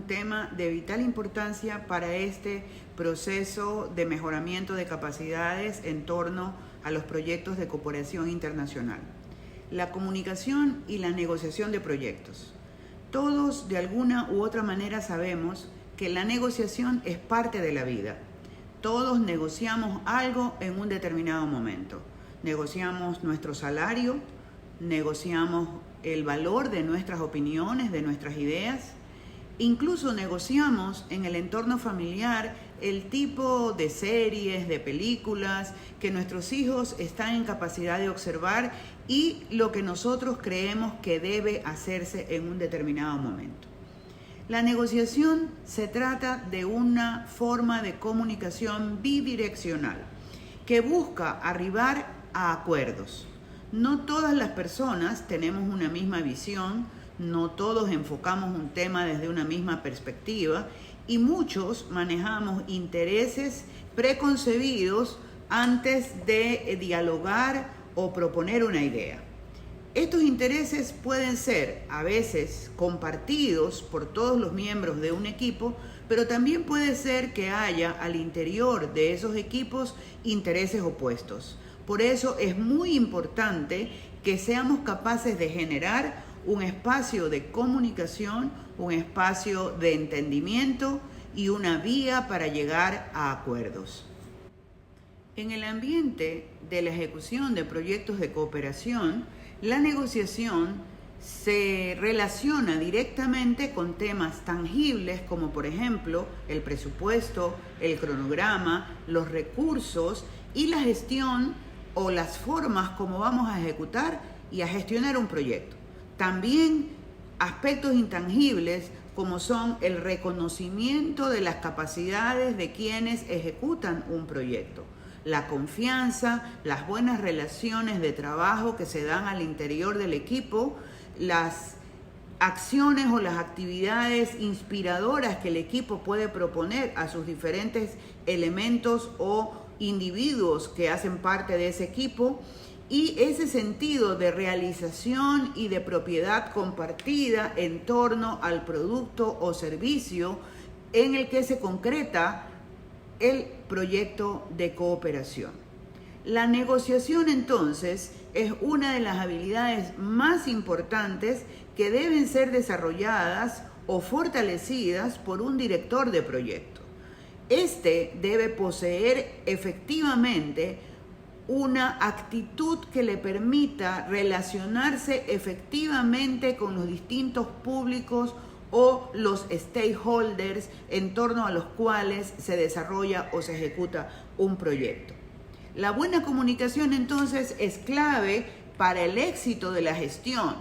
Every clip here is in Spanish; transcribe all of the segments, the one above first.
tema de vital importancia para este proceso de mejoramiento de capacidades en torno a los proyectos de cooperación internacional. La comunicación y la negociación de proyectos. Todos de alguna u otra manera sabemos que la negociación es parte de la vida. Todos negociamos algo en un determinado momento. Negociamos nuestro salario, negociamos el valor de nuestras opiniones, de nuestras ideas. Incluso negociamos en el entorno familiar el tipo de series, de películas que nuestros hijos están en capacidad de observar y lo que nosotros creemos que debe hacerse en un determinado momento. La negociación se trata de una forma de comunicación bidireccional que busca arribar a acuerdos. No todas las personas tenemos una misma visión, no todos enfocamos un tema desde una misma perspectiva y muchos manejamos intereses preconcebidos antes de dialogar o proponer una idea. Estos intereses pueden ser a veces compartidos por todos los miembros de un equipo, pero también puede ser que haya al interior de esos equipos intereses opuestos. Por eso es muy importante que seamos capaces de generar un espacio de comunicación, un espacio de entendimiento y una vía para llegar a acuerdos. En el ambiente de la ejecución de proyectos de cooperación, la negociación se relaciona directamente con temas tangibles como por ejemplo el presupuesto, el cronograma, los recursos y la gestión o las formas como vamos a ejecutar y a gestionar un proyecto. También aspectos intangibles como son el reconocimiento de las capacidades de quienes ejecutan un proyecto, la confianza, las buenas relaciones de trabajo que se dan al interior del equipo, las acciones o las actividades inspiradoras que el equipo puede proponer a sus diferentes elementos o individuos que hacen parte de ese equipo y ese sentido de realización y de propiedad compartida en torno al producto o servicio en el que se concreta el proyecto de cooperación. La negociación entonces es una de las habilidades más importantes que deben ser desarrolladas o fortalecidas por un director de proyecto. Este debe poseer efectivamente una actitud que le permita relacionarse efectivamente con los distintos públicos o los stakeholders en torno a los cuales se desarrolla o se ejecuta un proyecto. La buena comunicación entonces es clave para el éxito de la gestión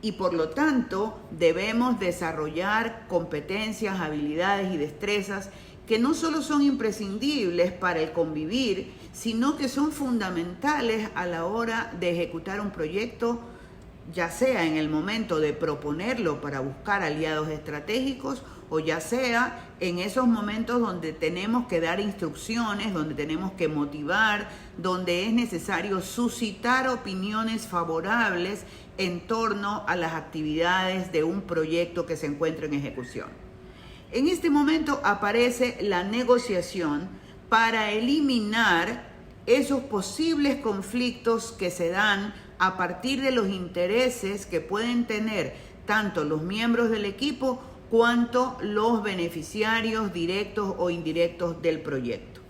y por lo tanto debemos desarrollar competencias, habilidades y destrezas que no solo son imprescindibles para el convivir, sino que son fundamentales a la hora de ejecutar un proyecto, ya sea en el momento de proponerlo para buscar aliados estratégicos o ya sea en esos momentos donde tenemos que dar instrucciones, donde tenemos que motivar, donde es necesario suscitar opiniones favorables en torno a las actividades de un proyecto que se encuentra en ejecución. En este momento aparece la negociación para eliminar esos posibles conflictos que se dan a partir de los intereses que pueden tener tanto los miembros del equipo cuanto los beneficiarios directos o indirectos del proyecto.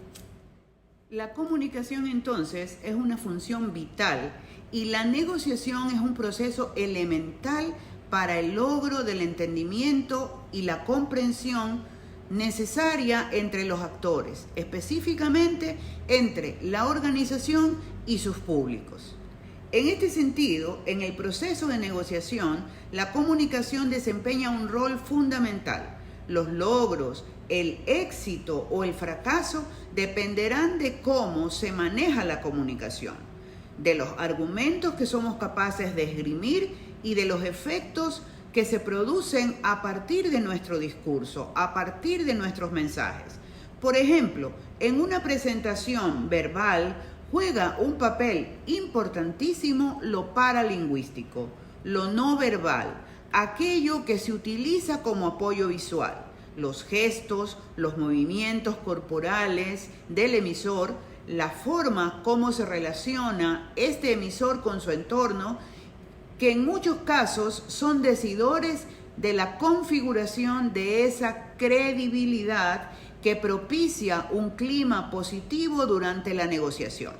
La comunicación entonces es una función vital y la negociación es un proceso elemental para el logro del entendimiento y la comprensión necesaria entre los actores, específicamente entre la organización y sus públicos. En este sentido, en el proceso de negociación, la comunicación desempeña un rol fundamental. Los logros, el éxito o el fracaso dependerán de cómo se maneja la comunicación, de los argumentos que somos capaces de esgrimir y de los efectos que se producen a partir de nuestro discurso, a partir de nuestros mensajes. Por ejemplo, en una presentación verbal juega un papel importantísimo lo paralingüístico, lo no verbal, aquello que se utiliza como apoyo visual, los gestos, los movimientos corporales del emisor, la forma como se relaciona este emisor con su entorno, que en muchos casos son decidores de la configuración de esa credibilidad que propicia un clima positivo durante la negociación.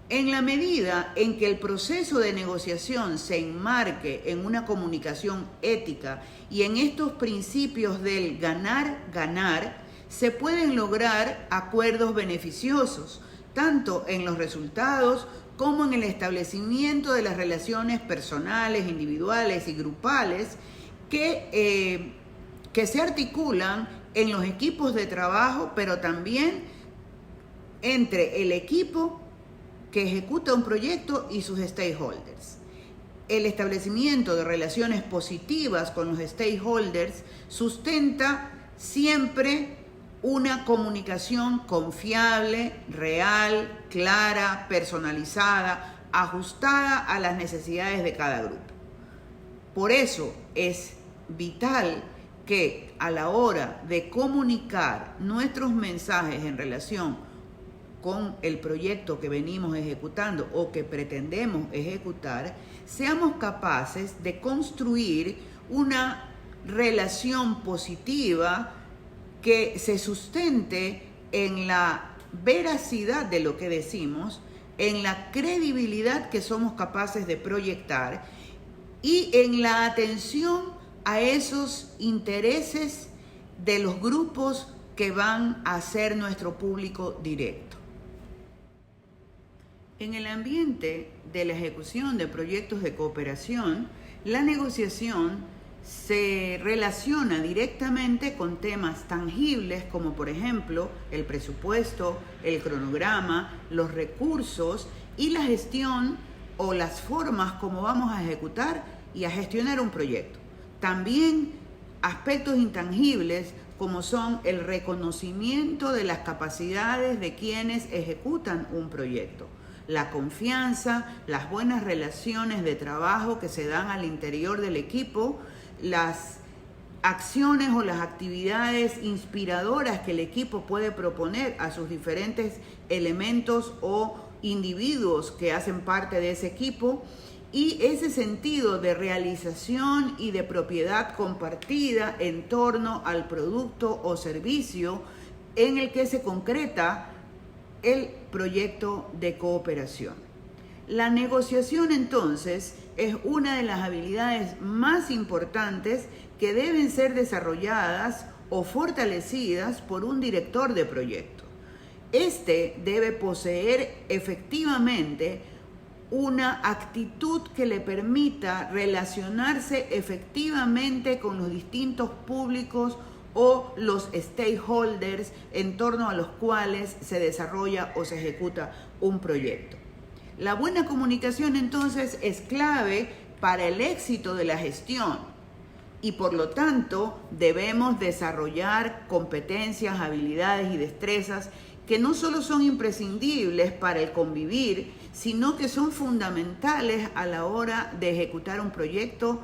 En la medida en que el proceso de negociación se enmarque en una comunicación ética y en estos principios del ganar-ganar, se pueden lograr acuerdos beneficiosos, tanto en los resultados como en el establecimiento de las relaciones personales, individuales y grupales que se articulan en los equipos de trabajo, pero también entre el equipo que ejecuta un proyecto y sus stakeholders. El establecimiento de relaciones positivas con los stakeholders sustenta siempre una comunicación confiable, real, clara, personalizada, ajustada a las necesidades de cada grupo. Por eso es vital que a la hora de comunicar nuestros mensajes en relación con el proyecto que venimos ejecutando o que pretendemos ejecutar, seamos capaces de construir una relación positiva que se sustente en la veracidad de lo que decimos, en la credibilidad que somos capaces de proyectar y en la atención a esos intereses de los grupos que van a ser nuestro público directo. En el ambiente de la ejecución de proyectos de cooperación, la negociación se relaciona directamente con temas tangibles como, por ejemplo, el presupuesto, el cronograma, los recursos y la gestión o las formas como vamos a ejecutar y a gestionar un proyecto. También aspectos intangibles como son el reconocimiento de las capacidades de quienes ejecutan un proyecto, la confianza, las buenas relaciones de trabajo que se dan al interior del equipo, las acciones o las actividades inspiradoras que el equipo puede proponer a sus diferentes elementos o individuos que hacen parte de ese equipo, y ese sentido de realización y de propiedad compartida en torno al producto o servicio en el que se concreta el proyecto de cooperación. La negociación, entonces, es una de las habilidades más importantes que deben ser desarrolladas o fortalecidas por un director de proyecto. Este debe poseer efectivamente una actitud que le permita relacionarse efectivamente con los distintos públicos o los stakeholders en torno a los cuales se desarrolla o se ejecuta un proyecto. La buena comunicación entonces es clave para el éxito de la gestión y por lo tanto debemos desarrollar competencias, habilidades y destrezas que no solo son imprescindibles para el convivir, sino que son fundamentales a la hora de ejecutar un proyecto,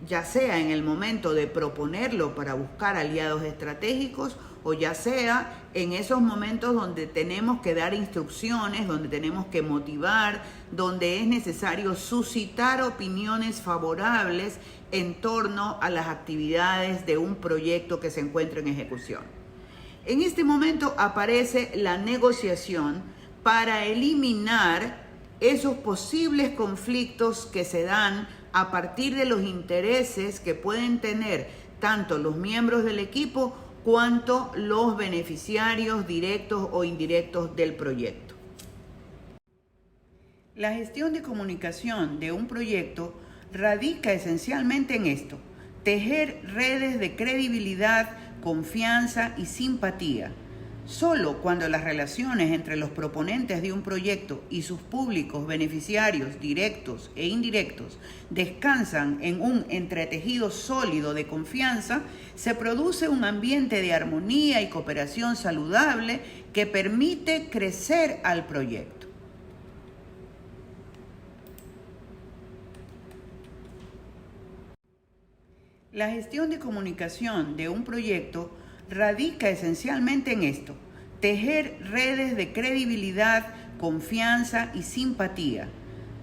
ya sea en el momento de proponerlo para buscar aliados estratégicos o ya sea en esos momentos donde tenemos que dar instrucciones, donde tenemos que motivar, donde es necesario suscitar opiniones favorables en torno a las actividades de un proyecto que se encuentra en ejecución. En este momento aparece la negociación para eliminar esos posibles conflictos que se dan a partir de los intereses que pueden tener tanto los miembros del equipo cuanto los beneficiarios directos o indirectos del proyecto. La gestión de comunicación de un proyecto radica esencialmente en esto: tejer redes de credibilidad, confianza y simpatía. Solo cuando las relaciones entre los proponentes de un proyecto y sus públicos beneficiarios directos e indirectos descansan en un entretejido sólido de confianza, se produce un ambiente de armonía y cooperación saludable que permite crecer al proyecto. La gestión de comunicación de un proyecto radica esencialmente en esto: tejer redes de credibilidad, confianza y simpatía.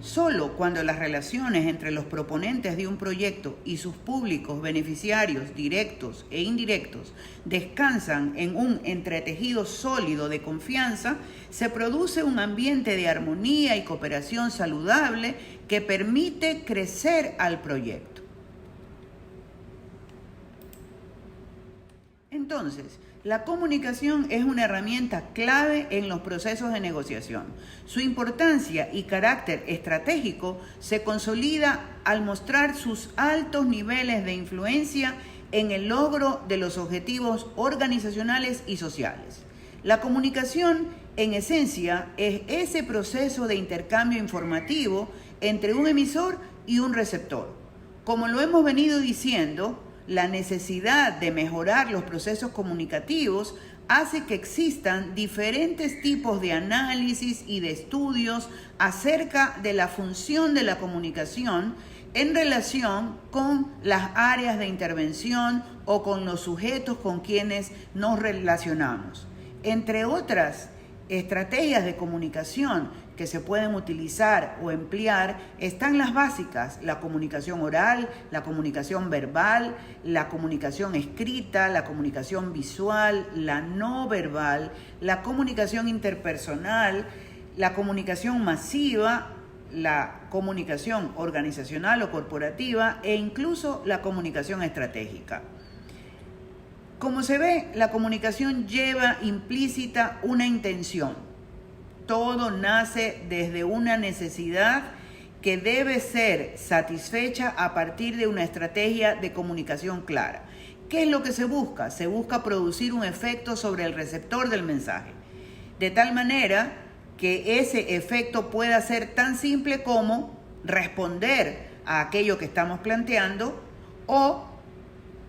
Solo cuando las relaciones entre los proponentes de un proyecto y sus públicos beneficiarios directos e indirectos descansan en un entretejido sólido de confianza, se produce un ambiente de armonía y cooperación saludable que permite crecer al proyecto. Entonces, la comunicación es una herramienta clave en los procesos de negociación. Su importancia y carácter estratégico se consolida al mostrar sus altos niveles de influencia en el logro de los objetivos organizacionales y sociales. La comunicación, en esencia, es ese proceso de intercambio informativo entre un emisor y un receptor. Como lo hemos venido diciendo, la necesidad de mejorar los procesos comunicativos hace que existan diferentes tipos de análisis y de estudios acerca de la función de la comunicación en relación con las áreas de intervención o con los sujetos con quienes nos relacionamos. Entre otras estrategias de comunicación que se pueden utilizar o emplear están las básicas: la comunicación oral, la comunicación verbal, la comunicación escrita, la comunicación visual, la no verbal, la comunicación interpersonal, la comunicación masiva, la comunicación organizacional o corporativa e incluso la comunicación estratégica. Como se ve, la comunicación lleva implícita una intención. Todo nace desde una necesidad que debe ser satisfecha a partir de una estrategia de comunicación clara. ¿Qué es lo que se busca? Se busca producir un efecto sobre el receptor del mensaje, de tal manera que ese efecto pueda ser tan simple como responder a aquello que estamos planteando o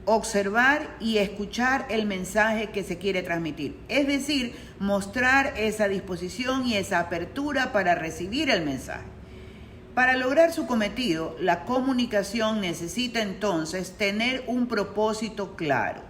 observar y escuchar el mensaje que se quiere transmitir. Es decir, mostrar esa disposición y esa apertura para recibir el mensaje. Para lograr su cometido, la comunicación necesita entonces tener un propósito claro.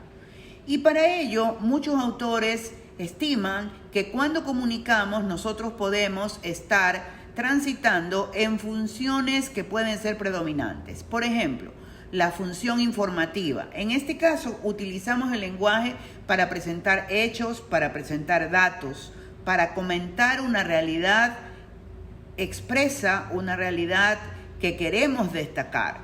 Y para ello, muchos autores estiman que cuando comunicamos nosotros podemos estar transitando en funciones que pueden ser predominantes. Por ejemplo, la función informativa. En este caso, utilizamos el lenguaje para presentar hechos, para presentar datos, para comentar una realidad expresa, una realidad que queremos destacar.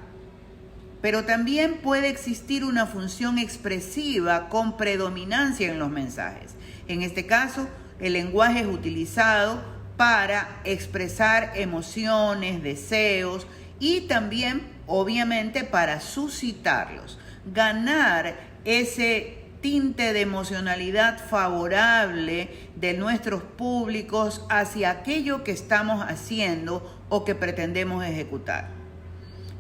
Pero también puede existir una función expresiva con predominancia en los mensajes. En este caso, el lenguaje es utilizado para expresar emociones, deseos y también, obviamente, para suscitarlos. Ganar ese tinte de emocionalidad favorable de nuestros públicos hacia aquello que estamos haciendo o que pretendemos ejecutar.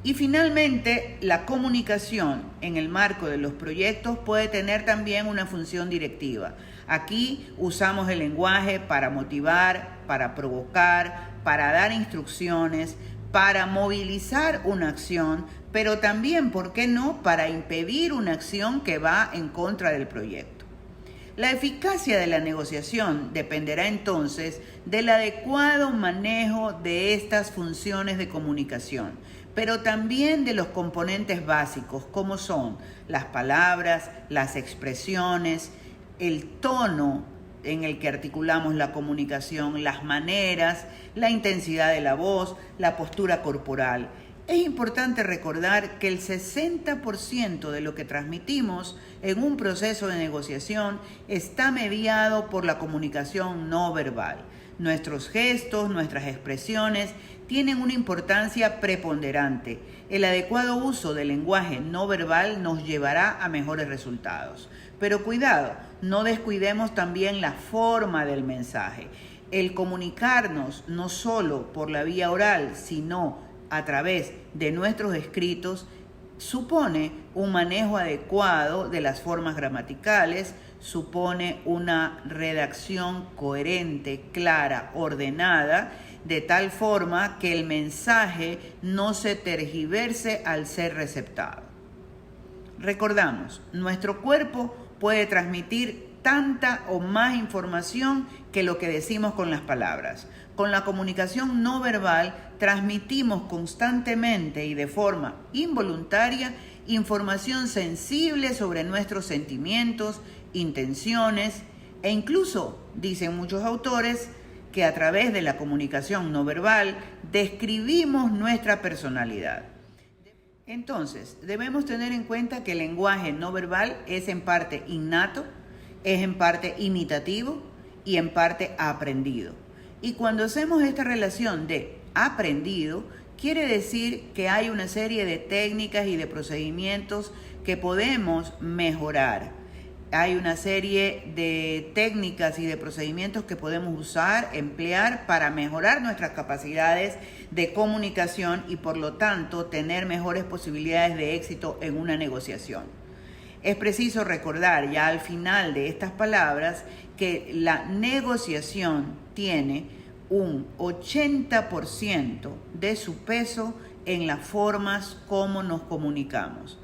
Y finalmente, la comunicación en el marco de los proyectos puede tener también una función directiva. Aquí usamos el lenguaje para motivar, para provocar, para dar instrucciones, para movilizar una acción, pero también, ¿por qué no?, para impedir una acción que va en contra del proyecto. La eficacia de la negociación dependerá entonces del adecuado manejo de estas funciones de comunicación, pero también de los componentes básicos, como son las palabras, las expresiones, el tono en el que articulamos la comunicación, las maneras, la intensidad de la voz, la postura corporal. Es importante recordar que el 60% de lo que transmitimos en un proceso de negociación está mediado por la comunicación no verbal. Nuestros gestos, nuestras expresiones tienen una importancia preponderante. El adecuado uso del lenguaje no verbal nos llevará a mejores resultados. Pero cuidado, no descuidemos también la forma del mensaje. El comunicarnos no solo por la vía oral, sino a través de nuestros escritos, supone un manejo adecuado de las formas gramaticales, supone una redacción coherente, clara, ordenada, de tal forma que el mensaje no se tergiverse al ser receptado. Recordamos, nuestro cuerpo puede transmitir tanta o más información que lo que decimos con las palabras. Con la comunicación no verbal transmitimos constantemente y de forma involuntaria información sensible sobre nuestros sentimientos, intenciones e incluso, dicen muchos autores, que a través de la comunicación no verbal describimos nuestra personalidad. Entonces, debemos tener en cuenta que el lenguaje no verbal es en parte innato, es en parte imitativo y en parte aprendido. Y cuando hacemos esta relación de aprendido, quiere decir que hay una serie de técnicas y de procedimientos que podemos mejorar. Hay una serie de técnicas y de procedimientos que podemos usar, emplear para mejorar nuestras capacidades de comunicación y por lo tanto tener mejores posibilidades de éxito en una negociación. Es preciso recordar ya al final de estas palabras que la negociación tiene un 80% de su peso en las formas como nos comunicamos.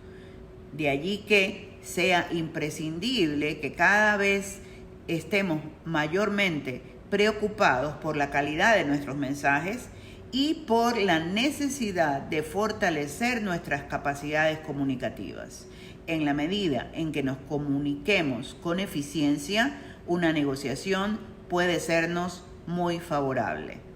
De allí que sea imprescindible que cada vez estemos mayormente preocupados por la calidad de nuestros mensajes y por la necesidad de fortalecer nuestras capacidades comunicativas. En la medida en que nos comuniquemos con eficiencia, una negociación puede sernos muy favorable.